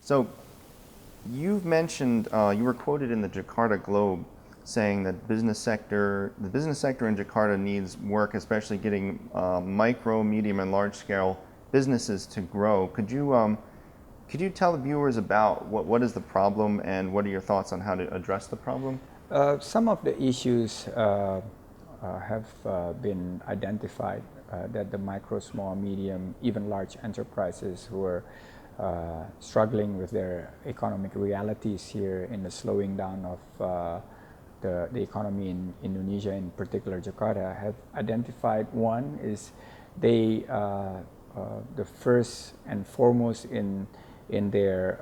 So you've mentioned, you were quoted in the Jakarta Globe saying that the business sector in Jakarta needs work, especially getting micro, medium, and large scale businesses to grow. Could you tell the viewers about what is the problem and what are your thoughts on how to address the problem? Some of the issues have been identified that the micro, small, medium, even large enterprises who are struggling with their economic realities here in the slowing down of the economy in Indonesia, in particular Jakarta, have identified. One is they the first and foremost in their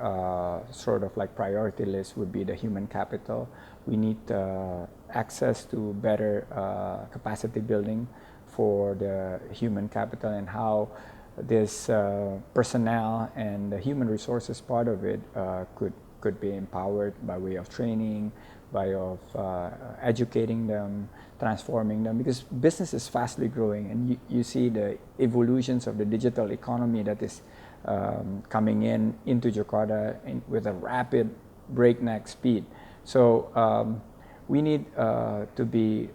sort of like priority list would be the human capital. We need access to better capacity building for the human capital, and how this personnel and the human resources part of it could be empowered by way of training, by of educating them, transforming them, because business is fastly growing, and you see the evolutions of the digital economy that is coming into Jakarta with a rapid breakneck speed. So we need to be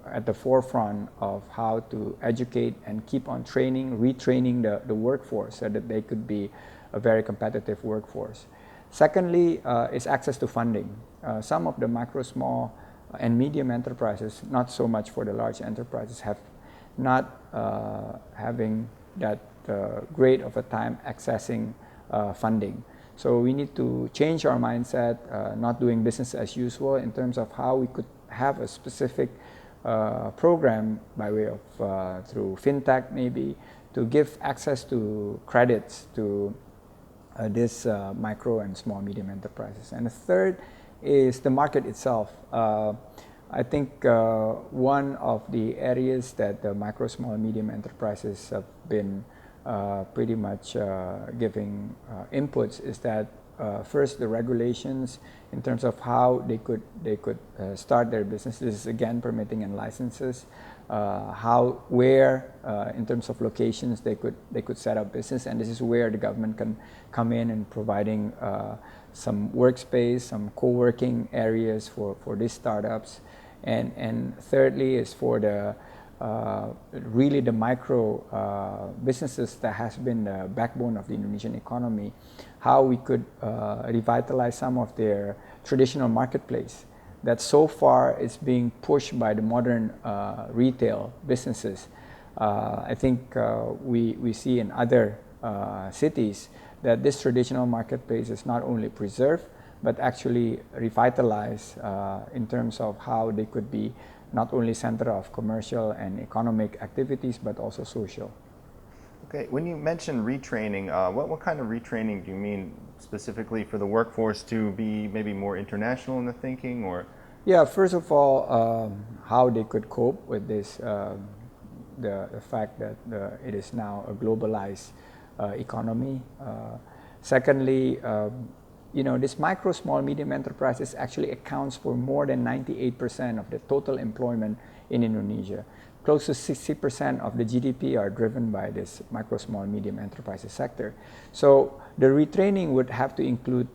at the forefront of how to educate and keep on training, retraining the workforce so that they could be a very competitive workforce. Secondly, is access to funding. Some of the micro, small, and medium enterprises, not so much for the large enterprises, have not having that great of a time accessing funding. So we need to change our mindset, not doing business as usual, in terms of how we could have a specific program by way of through fintech maybe, to give access to credits to this micro and small medium enterprises. And the third is the market itself. I think one of the areas that the micro, small, and medium enterprises have been pretty much giving inputs is that first, the regulations in terms of how they could start their business. This is again permitting and licenses. How, where, in terms of locations they could set up business, and this is where the government can come in and providing some workspace, some co-working areas for these startups, and thirdly is for the really the micro businesses that has been the backbone of the Indonesian economy, how we could revitalize some of their traditional marketplace that so far is being pushed by the modern retail businesses. I think we see in other cities that this traditional marketplace is not only preserved, but actually revitalized in terms of how they could be not only center of commercial and economic activities, but also social. Okay, when you mention retraining, what kind of retraining do you mean specifically for the workforce to be maybe more international in the thinking, or? Yeah, first of all, how they could cope with this, the fact that it is now a globalized economy. Secondly, this micro, small, medium enterprises actually accounts for more than 98% of the total employment in Indonesia. Close to 60% of the GDP are driven by this micro, small, medium enterprises sector. So the retraining would have to include,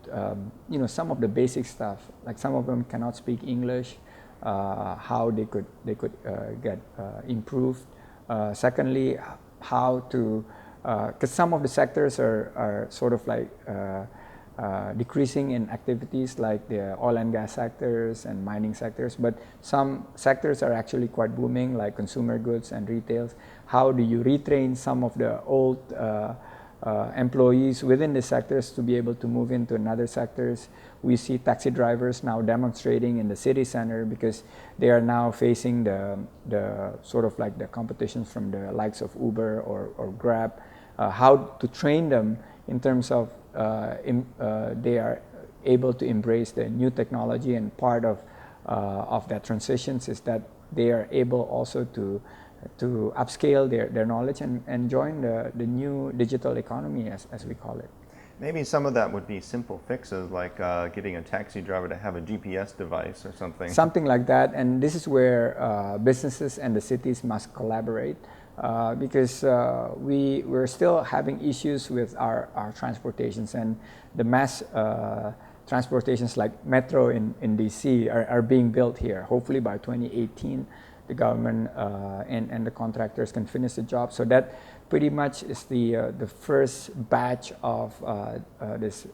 some of the basic stuff. Like some of them cannot speak English, how they could get improved. Secondly, how to, because some of the sectors are sort of like decreasing in activities like the oil and gas sectors and mining sectors, but some sectors are actually quite booming, like consumer goods and retails. How do you retrain some of the old employees within the sectors to be able to move into another sectors? We see taxi drivers now demonstrating in the city center because they are now facing the sort of like the competitions from the likes of Uber or Grab. How to train them in terms of they are able to embrace the new technology, and part of that transitions is that they are able also to upscale their knowledge and join the new digital economy as we call it. Maybe some of that would be simple fixes like getting a taxi driver to have a GPS device or something. Something like that, and this is where businesses and the cities must collaborate. because we're still having issues with our transportations, and the mass transportations like metro in DC are being built here. Hopefully by 2018, the government and the contractors can finish the job. So that pretty much is the first batch of this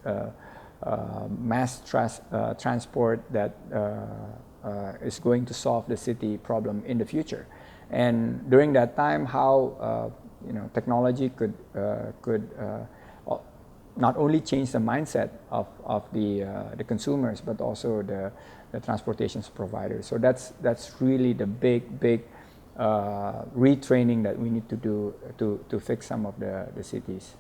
mass transport that is going to solve the city problem in the future. And during that time, how technology could not only change the mindset of the consumers, but also the transportation providers. So that's really the big retraining that we need to do to fix some of the cities.